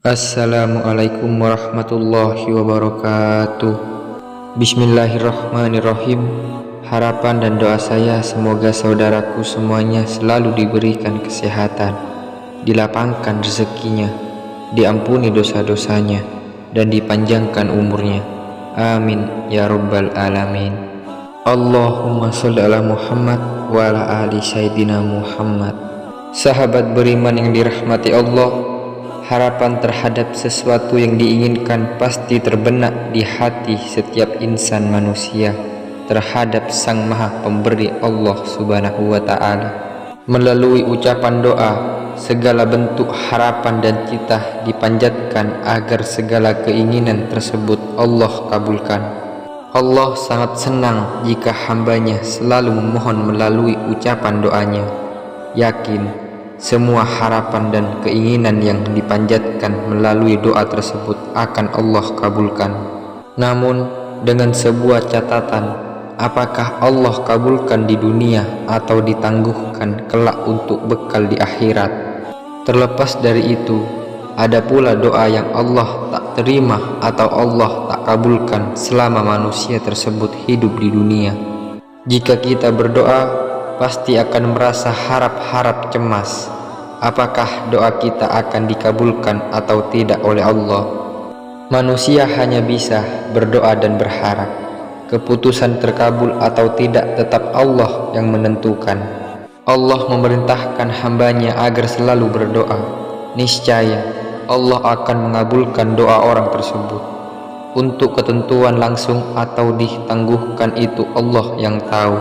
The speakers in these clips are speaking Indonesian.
Assalamualaikum warahmatullahi wabarakatuh. Bismillahirrahmanirrahim. Harapan dan doa saya semoga saudaraku semuanya selalu diberikan kesehatan, dilapangkan rezekinya, diampuni dosa-dosanya, dan dipanjangkan umurnya. Amin ya rabbal alamin. Allahumma sholli ala Muhammad wa ala ali sayyidina Muhammad. Sahabat beriman yang dirahmati Allah, harapan terhadap sesuatu yang diinginkan pasti terbenak di hati setiap insan manusia terhadap Sang Maha Pemberi Allah Subhanahu wa Ta'ala. Melalui ucapan doa, segala bentuk harapan dan cita dipanjatkan agar segala keinginan tersebut Allah kabulkan. Allah sangat senang jika hambanya selalu memohon melalui ucapan doanya. Yakin semua harapan dan keinginan yang dipanjatkan melalui doa tersebut akan Allah kabulkan. Namun dengan sebuah catatan, apakah Allah kabulkan di dunia atau ditangguhkan kelak untuk bekal di akhirat? Terlepas dari itu, ada pula doa yang Allah tak terima atau Allah tak kabulkan selama manusia tersebut hidup di dunia. Jika kita berdoa, pasti akan merasa harap-harap cemas. Apakah doa kita akan dikabulkan atau tidak oleh Allah? Manusia hanya bisa berdoa dan berharap. Keputusan terkabul atau tidak tetap Allah yang menentukan. Allah memerintahkan hambanya agar selalu berdoa. Niscaya Allah akan mengabulkan doa orang tersebut. Untuk ketentuan langsung atau ditangguhkan itu Allah yang tahu.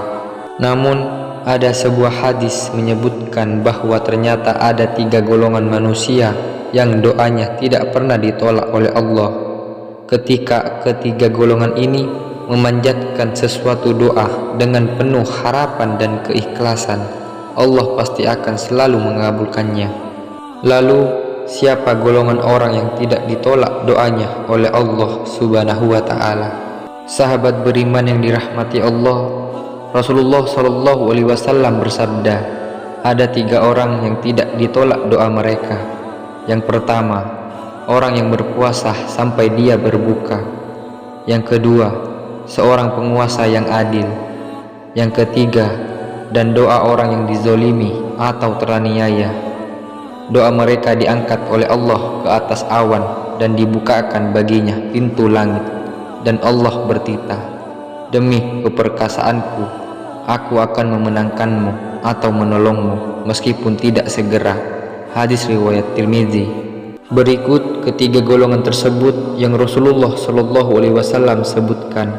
Namun ada sebuah hadis menyebutkan bahwa ternyata ada 3 golongan manusia yang doanya tidak pernah ditolak oleh Allah. Ketika ketiga golongan ini memanjatkan sesuatu doa dengan penuh harapan dan keikhlasan, Allah pasti akan selalu mengabulkannya. Lalu siapa golongan orang yang tidak ditolak doanya oleh Allah Subhanahu wa Ta'ala? Sahabat beriman yang dirahmati Allah, Rasulullah Shallallahu Alaihi Wasallam bersabda, ada 3 orang yang tidak ditolak doa mereka. Yang pertama, orang yang berpuasa sampai dia berbuka. Yang kedua, seorang penguasa yang adil. Yang ketiga, dan doa orang yang dizolimi atau teraniaya. Doa mereka diangkat oleh Allah ke atas awan dan dibukakan baginya pintu langit, dan Allah bertitah, demi keperkasaanku, aku akan memenangkanmu atau menolongmu meskipun tidak segera. Hadis riwayat Tirmizi. Berikut ketiga golongan tersebut yang Rasulullah Shallallahu Alaihi Wasallam sebutkan.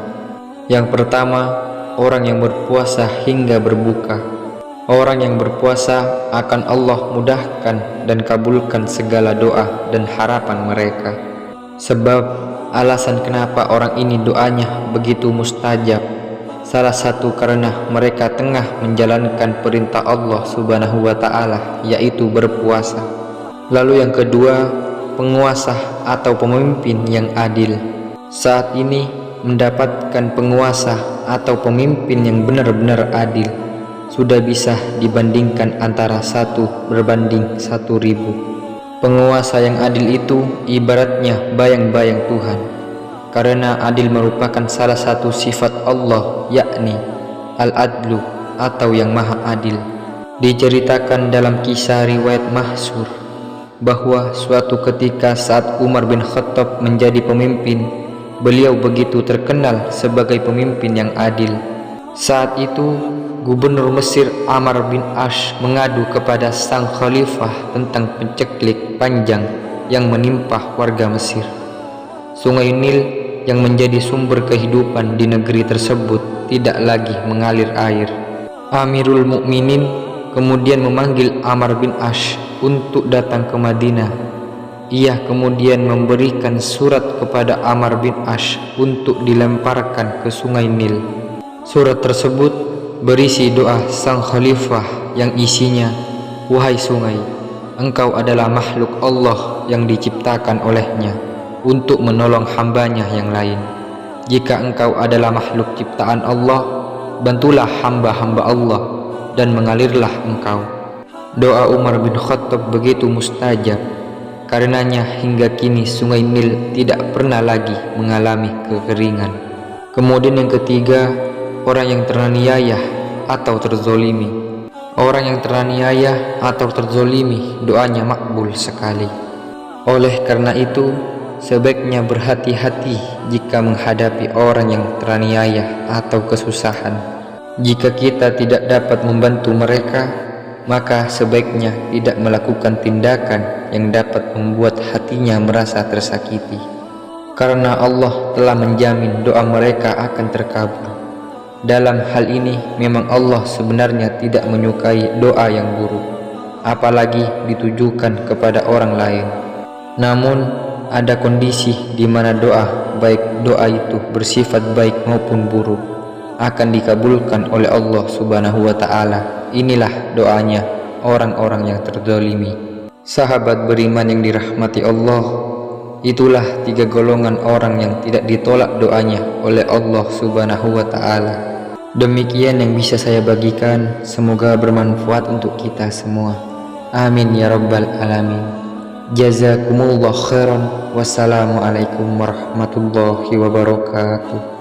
Yang pertama, orang yang berpuasa hingga berbuka. Orang yang berpuasa akan Allah mudahkan dan kabulkan segala doa dan harapan mereka. Sebab alasan kenapa orang ini doanya begitu mustajab, salah satu karena mereka tengah menjalankan perintah Allah Subhanahu wa Ta'ala, yaitu berpuasa. Lalu yang kedua, penguasa atau pemimpin yang adil. Saat ini mendapatkan penguasa atau pemimpin yang benar-benar adil sudah bisa dibandingkan antara 1 berbanding 1.000. Penguasa yang adil itu ibaratnya bayang-bayang Tuhan, karena adil merupakan salah satu sifat Allah, yakni Al-Adlu atau yang maha adil. Diceritakan dalam kisah riwayat Mahsyur bahwa suatu ketika saat Umar bin Khattab menjadi pemimpin, beliau begitu terkenal sebagai pemimpin yang adil. Saat itu Gubernur Mesir Amr bin Ash mengadu kepada sang khalifah tentang penceklik panjang yang menimpa warga Mesir. Sungai Nil yang menjadi sumber kehidupan di negeri tersebut tidak lagi mengalir air. Amirul Mukminin kemudian memanggil Amr bin Ash untuk datang ke Madinah. Ia kemudian memberikan surat kepada Amr bin Ash untuk dilemparkan ke Sungai Nil. Surat tersebut berisi doa sang khalifah yang isinya, wahai sungai, engkau adalah makhluk Allah yang diciptakan olehnya untuk menolong hambanya yang lain. Jika engkau adalah makhluk ciptaan Allah, bantulah hamba-hamba Allah dan mengalirlah engkau. Doa Umar bin Khattab begitu mustajab. Karenanya hingga kini sungai Nil tidak pernah lagi mengalami kekeringan. Kemudian yang ketiga, orang yang teraniaya atau terzolimi. Orang yang teraniaya atau terzolimi doanya makbul sekali. Oleh karena itu, sebaiknya berhati-hati jika menghadapi orang yang teraniaya atau kesusahan. Jika kita tidak dapat membantu mereka, maka sebaiknya tidak melakukan tindakan yang dapat membuat hatinya merasa tersakiti, karena Allah telah menjamin doa mereka akan terkabul. Dalam hal ini memang Allah sebenarnya tidak menyukai doa yang buruk, apalagi ditujukan kepada orang lain. Namun ada kondisi di mana doa, baik doa itu bersifat baik maupun buruk, akan dikabulkan oleh Allah Subhanahu wa Ta'ala. Inilah doanya orang-orang yang terzalimi. Sahabat beriman yang dirahmati Allah, itulah 3 golongan orang yang tidak ditolak doanya oleh Allah Subhanahu wa Ta'ala. Demikian yang bisa saya bagikan, semoga bermanfaat untuk kita semua. Amin ya rabbal alamin. Jazakumullah khairan. Wassalamualaikum warahmatullahi wabarakatuh.